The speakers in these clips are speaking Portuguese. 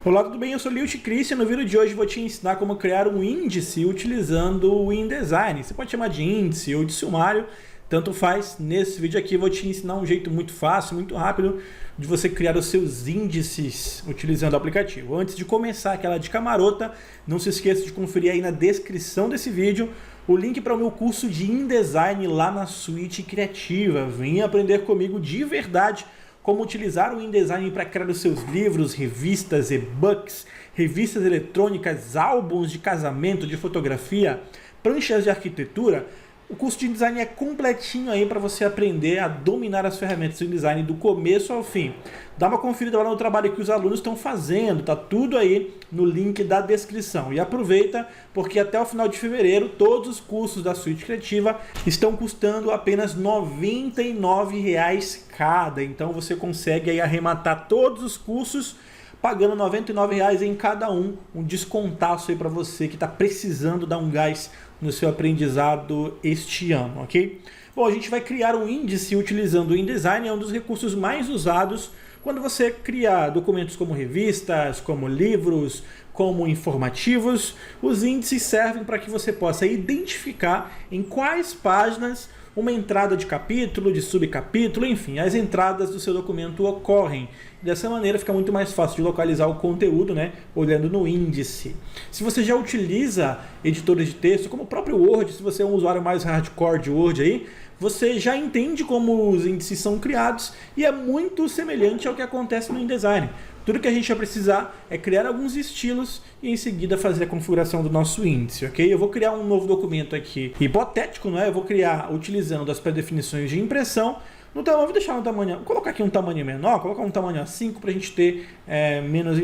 Olá, tudo bem? Eu sou Lilt Christian. No vídeo de hoje vou te ensinar como criar um índice utilizando o InDesign. Você pode chamar de índice ou de sumário, tanto faz. Nesse vídeo aqui vou te ensinar um jeito muito fácil, muito rápido de você criar os seus índices utilizando o aplicativo. Antes de começar aquela dica marota, não se esqueça de conferir aí na descrição desse vídeo o link para o meu curso de InDesign lá na Suite Criativa. Venha aprender comigo de verdade como utilizar o InDesign para criar os seus livros, revistas, e-books, revistas eletrônicas, álbuns de casamento, de fotografia, pranchas de arquitetura. O curso de InDesign é completinho aí para você aprender a dominar as ferramentas do InDesign do começo ao fim. Dá uma conferida lá no trabalho que os alunos estão fazendo, tá tudo aí no link da descrição. E aproveita, porque até o final de fevereiro todos os cursos da Suite Criativa estão custando apenas R$ 99,00 cada. Então você consegue aí arrematar todos os cursos pagando R$ 99,00 em cada um descontaço aí para você que está precisando dar um gás no seu aprendizado este ano, ok? Bom, a gente vai criar um índice utilizando o InDesign, é um dos recursos mais usados quando você cria documentos como revistas, como livros, como informativos. Os índices servem para que você possa identificar em quais páginas uma entrada de capítulo, de subcapítulo, enfim, as entradas do seu documento ocorrem. Dessa maneira fica muito mais fácil de localizar o conteúdo, né, olhando no índice. Se você já utiliza editores de texto, como o próprio Word, se você é um usuário mais hardcore de Word aí, você já entende como os índices são criados e é muito semelhante ao que acontece no InDesign. Tudo que a gente vai precisar é criar alguns estilos e em seguida fazer a configuração do nosso índice, ok? Eu vou criar um novo documento aqui hipotético, não é? Eu vou criar utilizando as pré-definições de impressão. No tamanho, vou deixar no tamanho, vou colocar aqui um tamanho menor, colocar um tamanho A5 para a gente ter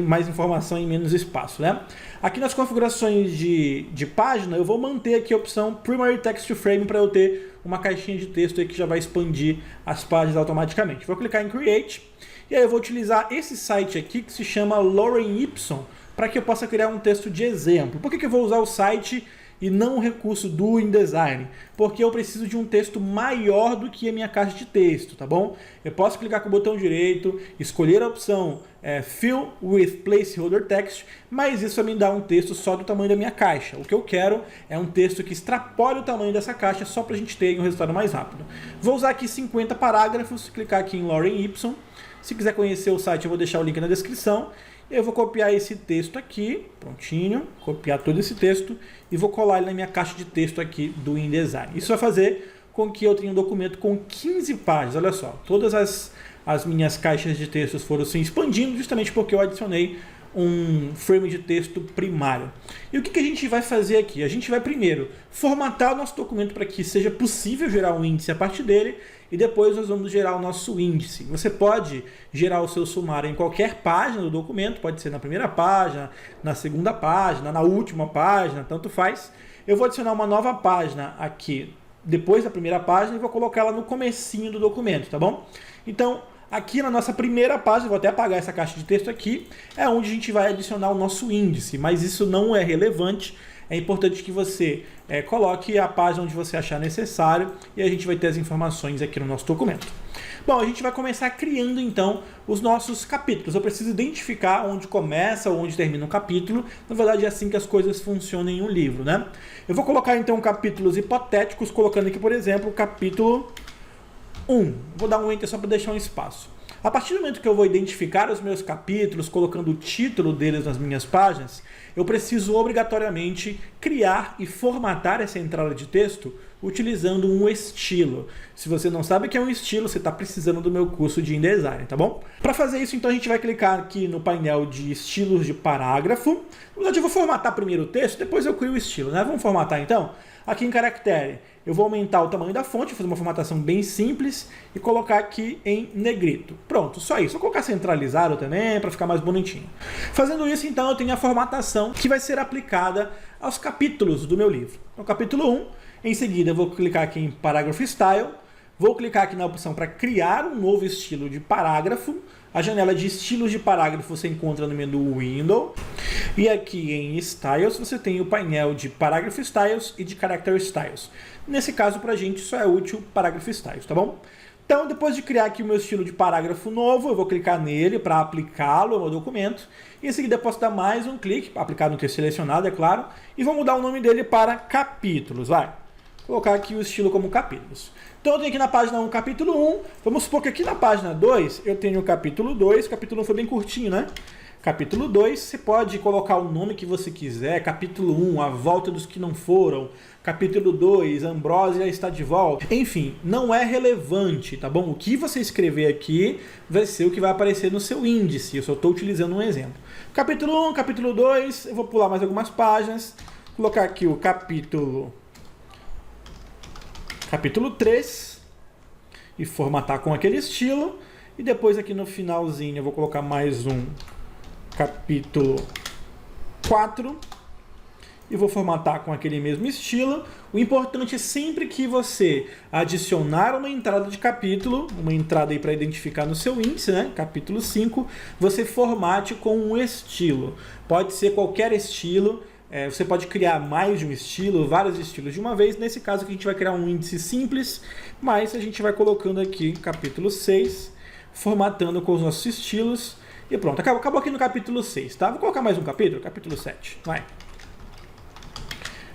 mais informação e menos espaço, né? Aqui nas configurações de página, eu vou manter aqui a opção Primary Text Frame para eu ter uma caixinha de texto aí que já vai expandir as páginas automaticamente. Vou clicar em Create. E aí eu vou utilizar esse site aqui que se chama Lorem Ipsum para que eu possa criar um texto de exemplo. Por que eu vou usar o site e não o recurso do InDesign? Porque eu preciso de um texto maior do que a minha caixa de texto, tá bom? Eu posso clicar com o botão direito, escolher a opção Fill with Placeholder Text, mas isso vai me dar um texto só do tamanho da minha caixa. O que eu quero é um texto que extrapole o tamanho dessa caixa só para a gente ter um resultado mais rápido. Vou usar aqui 50 parágrafos, clicar aqui em Lorem Ipsum. Se quiser conhecer o site, eu vou deixar o link na descrição. Eu vou copiar esse texto aqui, prontinho, copiar todo esse texto e vou colar ele na minha caixa de texto aqui do InDesign. Isso vai fazer com que eu tenha um documento com 15 páginas. Olha só, todas as minhas caixas de textos foram se expandindo justamente porque eu adicionei um frame de texto primário. E o que a gente vai fazer aqui? A gente vai primeiro formatar o nosso documento para que seja possível gerar um índice a partir dele e depois nós vamos gerar o nosso índice. Você pode gerar o seu sumário em qualquer página do documento, pode ser na primeira página, na segunda página, na última página, tanto faz. Eu vou adicionar uma nova página aqui depois da primeira página e vou colocar ela no comecinho do documento, tá bom? Então, aqui na nossa primeira página, vou até apagar essa caixa de texto aqui, é onde a gente vai adicionar o nosso índice, mas isso não é relevante. É importante que você coloque a página onde você achar necessário e a gente vai ter as informações aqui no nosso documento. Bom, a gente vai começar criando então os nossos capítulos. Eu preciso identificar onde começa ou onde termina um capítulo. Na verdade é assim que as coisas funcionam em um livro, né? Eu vou colocar então capítulos hipotéticos, colocando aqui, por exemplo, o capítulo 1. Vou dar um Enter só para deixar um espaço. A partir do momento que eu vou identificar os meus capítulos, colocando o título deles nas minhas páginas, eu preciso obrigatoriamente criar e formatar essa entrada de texto utilizando um estilo. Se você não sabe o que é um estilo, você está precisando do meu curso de InDesign, tá bom? Para fazer isso, então, a gente vai clicar aqui no painel de estilos de parágrafo. Na verdade, eu vou formatar primeiro o texto, depois eu crio o estilo, né? Vamos formatar, então? Aqui em caractere, eu vou aumentar o tamanho da fonte, fazer uma formatação bem simples e colocar aqui em negrito. Pronto, só isso. Vou colocar centralizado também para ficar mais bonitinho. Fazendo isso, então, eu tenho a formatação que vai ser aplicada aos capítulos do meu livro. No capítulo 1, em seguida eu vou clicar aqui em Paragraph Style, vou clicar aqui na opção para criar um novo estilo de parágrafo. A janela de estilos de parágrafo você encontra no menu Window. E aqui em Styles você tem o painel de Paragraph Styles e de Character Styles. Nesse caso, para a gente, só é útil Paragraph Styles, tá bom? Então, depois de criar aqui o meu estilo de parágrafo novo, eu vou clicar nele para aplicá-lo ao meu documento. E em seguida eu posso dar mais um clique, aplicar no texto selecionado, é claro, e vou mudar o nome dele para capítulos. Vai colocar aqui o estilo como capítulos. Então eu tenho aqui na página 1, capítulo 1. Vamos supor que aqui na página 2 eu tenho o capítulo 2. O capítulo 1 foi bem curtinho, né? Capítulo 2, você pode colocar o nome que você quiser. Capítulo 1, a volta dos que não foram. Capítulo 2, Ambrósia está de volta. Enfim, não é relevante, tá bom? O que você escrever aqui vai ser o que vai aparecer no seu índice. Eu só estou utilizando um exemplo. Capítulo 1, capítulo 2, eu vou pular mais algumas páginas. Colocar aqui o capítulo 3 e formatar com aquele estilo. E depois aqui no finalzinho eu vou colocar mais um capítulo 4 e vou formatar com aquele mesmo estilo. O importante é sempre que você adicionar uma entrada de capítulo, uma entrada aí para identificar no seu índice, né? Capítulo 5, você formate com um estilo. Pode ser qualquer estilo. Você pode criar mais de um estilo, vários estilos de uma vez. Nesse caso aqui a gente vai criar um índice simples, mas a gente vai colocando aqui capítulo 6, formatando com os nossos estilos. E pronto, acabou aqui no capítulo 6, tá? Vou colocar mais um capítulo, capítulo 7, vai.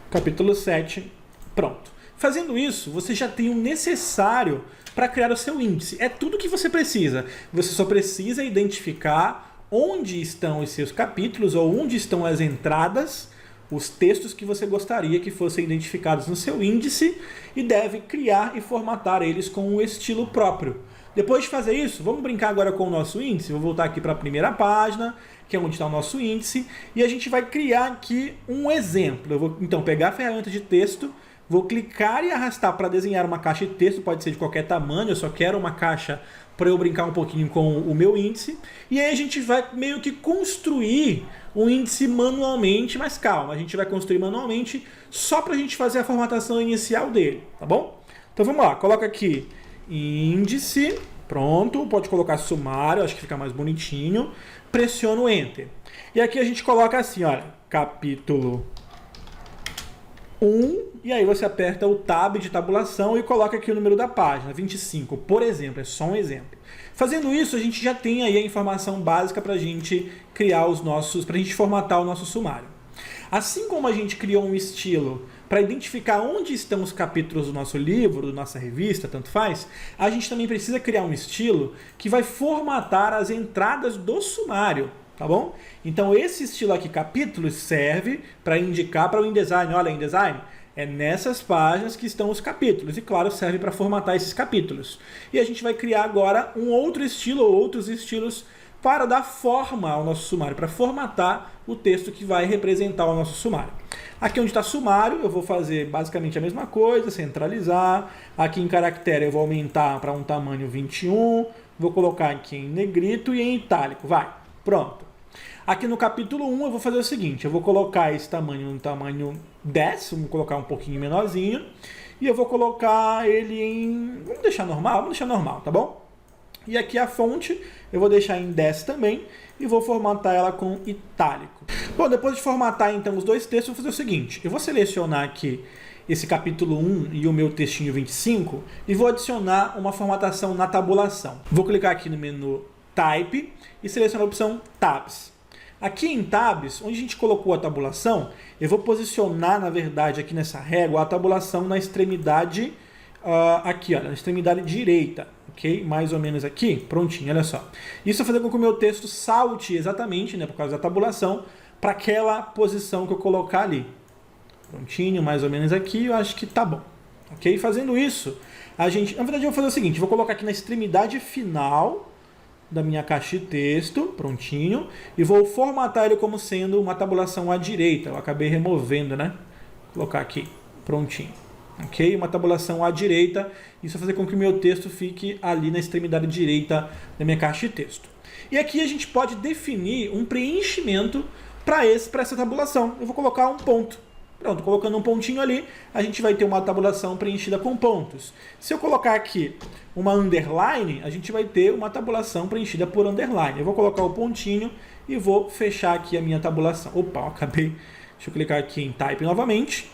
Capítulo 7, pronto. Fazendo isso, você já tem o necessário para criar o seu índice. É tudo que você precisa. Você só precisa identificar onde estão os seus capítulos ou onde estão as entradas, os textos que você gostaria que fossem identificados no seu índice e deve criar e formatar eles com um estilo próprio. Depois de fazer isso, vamos brincar agora com o nosso índice. Vou voltar aqui para a primeira página, que é onde está o nosso índice, e a gente vai criar aqui um exemplo. Eu vou então pegar a ferramenta de texto, vou clicar e arrastar para desenhar uma caixa de texto, pode ser de qualquer tamanho, eu só quero uma caixa para eu brincar um pouquinho com o meu índice. E aí a gente vai meio que construir um índice manualmente, mas calma, a gente vai construir manualmente só para a gente fazer a formatação inicial dele, tá bom? Então vamos lá, coloca aqui índice, pronto, pode colocar sumário, acho que fica mais bonitinho, pressiona o Enter. E aqui a gente coloca assim, olha, capítulo 1, e aí você aperta o Tab de tabulação e coloca aqui o número da página, 25, por exemplo, é só um exemplo. Fazendo isso, a gente já tem aí a informação básica para a gente criar para a gente formatar o nosso sumário. Assim como a gente criou um estilo para identificar onde estão os capítulos do nosso livro, da nossa revista, tanto faz, a gente também precisa criar um estilo que vai formatar as entradas do sumário, tá bom? Então esse estilo aqui, capítulos, serve para indicar para o InDesign, olha, InDesign, é nessas páginas que estão os capítulos, e claro, serve para formatar esses capítulos. E a gente vai criar agora um outro estilo ou outros estilos para dar forma ao nosso sumário, para formatar o texto que vai representar o nosso sumário. Aqui onde está sumário, eu vou fazer basicamente a mesma coisa, centralizar. Aqui em caractere eu vou aumentar para um tamanho 21, vou colocar aqui em negrito e em itálico, vai, pronto. Aqui no capítulo 1 eu vou fazer o seguinte, eu vou colocar esse tamanho no tamanho 10, vamos colocar um pouquinho menorzinho, e eu vou colocar ele em, vamos deixar normal, tá bom? E aqui a fonte eu vou deixar em 10 também e vou formatar ela com itálico. Bom, depois de formatar então os dois textos, eu vou fazer o seguinte, eu vou selecionar aqui esse capítulo 1 e o meu textinho 25 e vou adicionar uma formatação na tabulação. Vou clicar aqui no menu Type e selecionar a opção Tabs. Aqui em Tabs, onde a gente colocou a tabulação, eu vou posicionar, na verdade, aqui nessa régua, a tabulação na extremidade, aqui, olha, na extremidade direita, ok? Mais ou menos aqui, prontinho, olha só. Isso vai fazer com que o meu texto salte exatamente, né, por causa da tabulação, para aquela posição que eu colocar ali. Prontinho, mais ou menos aqui, eu acho que tá bom. Ok? Fazendo isso, a gente, na verdade, eu vou fazer o seguinte, vou colocar aqui na extremidade final da minha caixa de texto, prontinho, e vou formatar ele como sendo uma tabulação à direita. Eu acabei removendo, né? Vou colocar aqui, prontinho. Ok? Uma tabulação à direita. Isso vai fazer com que o meu texto fique ali na extremidade direita da minha caixa de texto. E aqui a gente pode definir um preenchimento para essa tabulação. Eu vou colocar um ponto. Pronto, colocando um pontinho ali, a gente vai ter uma tabulação preenchida com pontos. Se eu colocar aqui uma underline, a gente vai ter uma tabulação preenchida por underline. Eu vou colocar o pontinho e vou fechar aqui a minha tabulação. Opa, eu acabei. Deixa eu clicar aqui em Type novamente.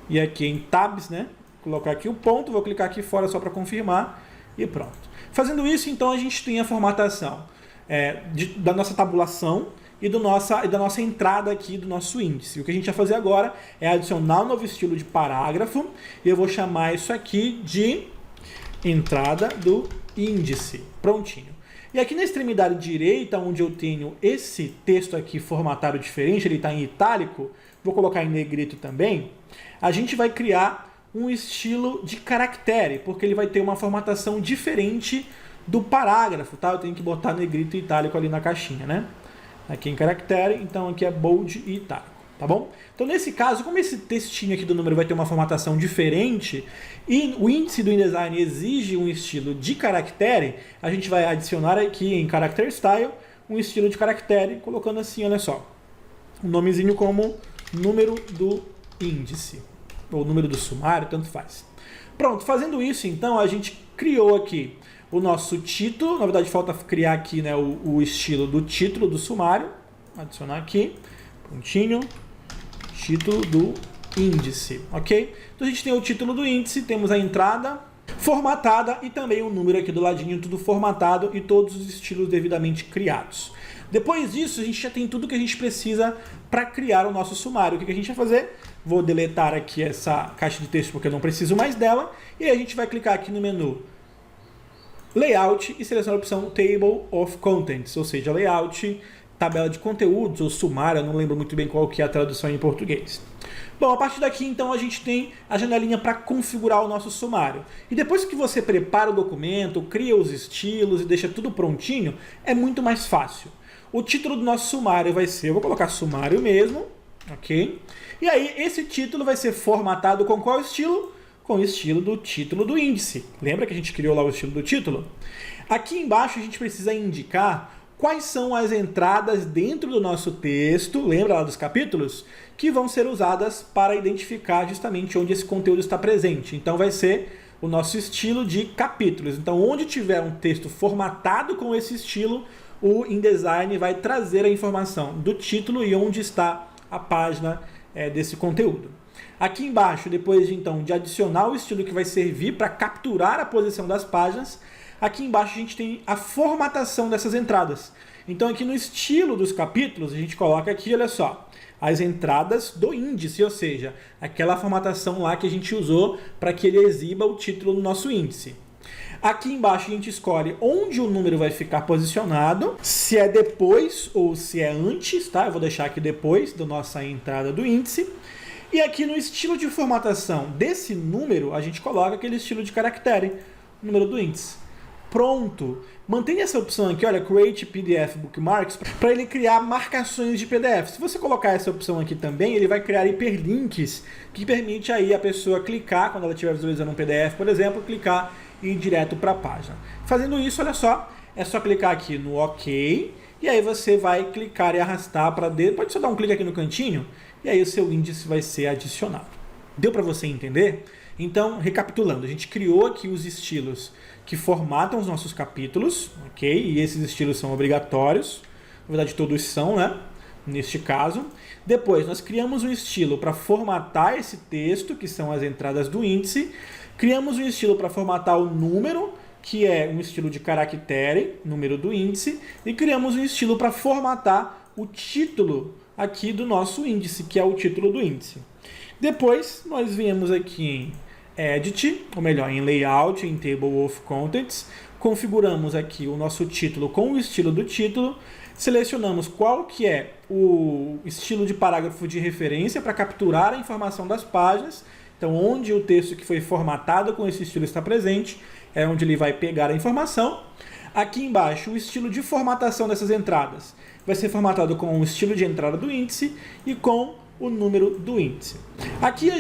E aqui em Tabs, né? Vou colocar aqui o ponto, vou clicar aqui fora só para confirmar. e pronto. Fazendo isso, então, a gente tem a formatação da nossa tabulação e da nossa entrada aqui do nosso índice. O que a gente vai fazer agora é adicionar um novo estilo de parágrafo e eu vou chamar isso aqui de entrada do índice. Prontinho. E aqui na extremidade direita, onde eu tenho esse texto aqui formatado diferente, ele está em itálico, vou colocar em negrito também, a gente vai criar um estilo de caractere, porque ele vai ter uma formatação diferente do parágrafo, tá? Eu tenho que botar negrito e itálico ali na caixinha, né? Aqui em caractere, então aqui é bold e itálico, tá bom? Então nesse caso, como esse textinho aqui do número vai ter uma formatação diferente e o índice do InDesign exige um estilo de caractere, a gente vai adicionar aqui em Character Style um estilo de caractere, colocando assim, olha só, um nomezinho como número do índice, ou número do sumário, tanto faz. Pronto, fazendo isso, então, a gente criou aqui o nosso título. Na verdade, falta criar aqui, né, o estilo do título do sumário. Adicionar aqui, pontinho, título do índice, ok? Então, a gente tem o título do índice, temos a entrada formatada e também o número aqui do ladinho, tudo formatado e todos os estilos devidamente criados. Depois disso, a gente já tem tudo que a gente precisa para criar o nosso sumário. O que a gente vai fazer? Vou deletar aqui essa caixa de texto porque eu não preciso mais dela. E aí a gente vai clicar aqui no menu Layout e selecionar a opção Table of Contents, ou seja, Layout, tabela de conteúdos ou sumário, eu não lembro muito bem qual que é a tradução em português. Bom, a partir daqui, então, a gente tem a janelinha para configurar o nosso sumário. E depois que você prepara o documento, cria os estilos e deixa tudo prontinho, é muito mais fácil. O título do nosso sumário vai ser, eu vou colocar sumário mesmo, ok? E aí, esse título vai ser formatado com qual estilo? Com o estilo do título do índice. Lembra que a gente criou lá o estilo do título? Aqui embaixo a gente precisa indicar quais são as entradas dentro do nosso texto, lembra lá dos capítulos? Que vão ser usadas para identificar justamente onde esse conteúdo está presente. Então vai ser o nosso estilo de capítulos. Então onde tiver um texto formatado com esse estilo, o InDesign vai trazer a informação do título e onde está a página desse conteúdo. Aqui embaixo, depois então de adicionar o estilo que vai servir para capturar a posição das páginas, aqui embaixo a gente tem a formatação dessas entradas. Então aqui no estilo dos capítulos, a gente coloca aqui, olha só, as entradas do índice, ou seja, aquela formatação lá que a gente usou para que ele exiba o título do nosso índice. Aqui embaixo a gente escolhe onde o número vai ficar posicionado, se é depois ou se é antes, tá? Eu vou deixar aqui depois da nossa entrada do índice. E aqui no estilo de formatação desse número, a gente coloca aquele estilo de caractere, número do índice. Pronto! Mantenha essa opção aqui, olha, Create PDF Bookmarks, para ele criar marcações de PDF. Se você colocar essa opção aqui também, ele vai criar hiperlinks, que permite aí a pessoa clicar, quando ela estiver visualizando um PDF, por exemplo, clicar e ir direto para a página. Fazendo isso, olha só, é só clicar aqui no OK, e aí você vai clicar e arrastar para dentro. Pode só dar um clique aqui no cantinho, e aí o seu índice vai ser adicionado. Deu para você entender? Então, recapitulando, a gente criou aqui os estilos que formatam os nossos capítulos, ok? E esses estilos são obrigatórios, na verdade todos são, né? Neste caso. Depois, nós criamos um estilo para formatar esse texto, que são as entradas do índice. Criamos um estilo para formatar o número, que é um estilo de caractere, número do índice. E criamos um estilo para formatar o título aqui do nosso índice, que é o título do índice. Depois, nós viemos aqui em Edit, ou melhor, em Layout, em Table of Contents, configuramos aqui o nosso título com o estilo do título, selecionamos qual que é o estilo de parágrafo de referência para capturar a informação das páginas, então onde o texto que foi formatado com esse estilo está presente, é onde ele vai pegar a informação. Aqui embaixo, o estilo de formatação dessas entradas vai ser formatado com o estilo de entrada do índice e com o número do índice. Aqui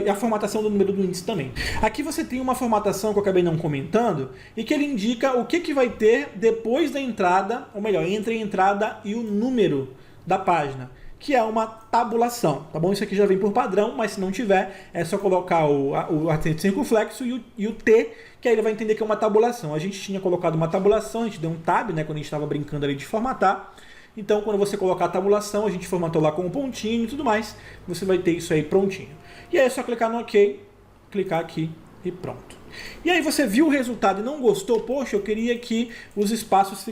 a formatação do número do índice também. Aqui você tem uma formatação que eu acabei não comentando e que ele indica o que vai ter depois da entrada, ou melhor, entre a entrada e o número da página, que é uma tabulação, tá bom? Isso aqui já vem por padrão, mas se não tiver, é só colocar o acento circunflexo e o T, que aí ele vai entender que é uma tabulação. A gente tinha colocado uma tabulação, a gente deu um tab, né, quando a gente estava brincando ali de formatar. Então, quando você colocar a tabulação, a gente formatou lá com um pontinho e tudo mais, você vai ter isso aí prontinho. E aí é só clicar no OK, clicar aqui e pronto. E aí você viu o resultado e não gostou, poxa, eu queria que os espaços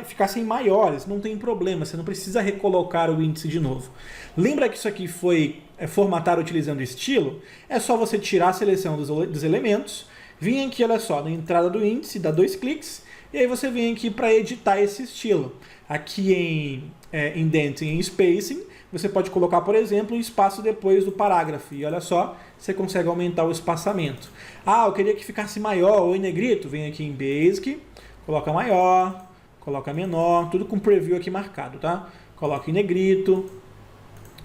ficassem maiores. Não tem problema, você não precisa recolocar o índice de novo. Lembra que isso aqui foi formatado utilizando estilo? É só você tirar a seleção dos elementos, vir aqui, olha só, na entrada do índice, dá 2 cliques, e aí você vem aqui para editar esse estilo. Aqui em Indenting e Spacing, você pode colocar, por exemplo, um espaço depois do parágrafo. E olha só, você consegue aumentar o espaçamento. Ah, eu queria que ficasse maior ou em negrito. Vem aqui em Basic, coloca maior, coloca menor, tudo com preview aqui marcado, tá? Coloca em negrito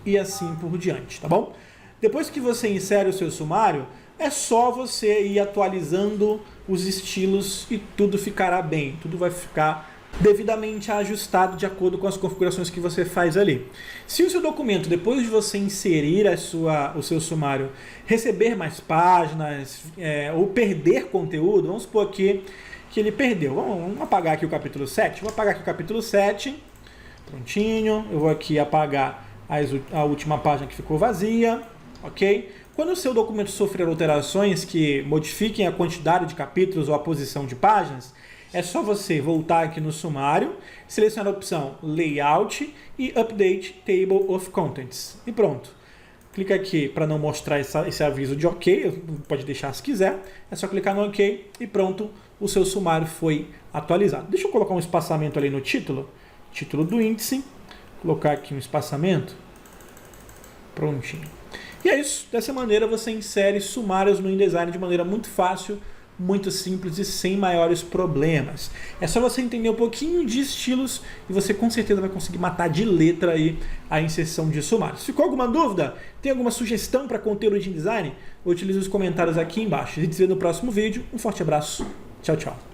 e assim por diante, tá bom? Depois que você insere o seu sumário, é só você ir atualizando os estilos e tudo ficará bem. Tudo vai ficar devidamente ajustado de acordo com as configurações que você faz ali. Se o seu documento, depois de você inserir o seu sumário, receber mais páginas ou perder conteúdo, vamos supor aqui que ele perdeu. Vamos apagar aqui o capítulo 7. Vou apagar aqui o capítulo 7. Prontinho. Eu vou aqui apagar a última página que ficou vazia. Ok? Quando o seu documento sofrer alterações que modifiquem a quantidade de capítulos ou a posição de páginas, é só você voltar aqui no sumário, selecionar a opção Layout e Update Table of Contents. E pronto. Clica aqui para não mostrar esse aviso de OK, pode deixar se quiser. É só clicar no OK e pronto, o seu sumário foi atualizado. Deixa eu colocar um espaçamento ali no título do índice, colocar aqui um espaçamento. Prontinho. E é isso. Dessa maneira você insere sumários no InDesign de maneira muito fácil, muito simples e sem maiores problemas. É só você entender um pouquinho de estilos e você com certeza vai conseguir matar de letra aí a inserção de sumários. Ficou alguma dúvida? Tem alguma sugestão para conteúdo de InDesign? Utilize os comentários aqui embaixo. A gente se vê no próximo vídeo. Um forte abraço. Tchau, tchau.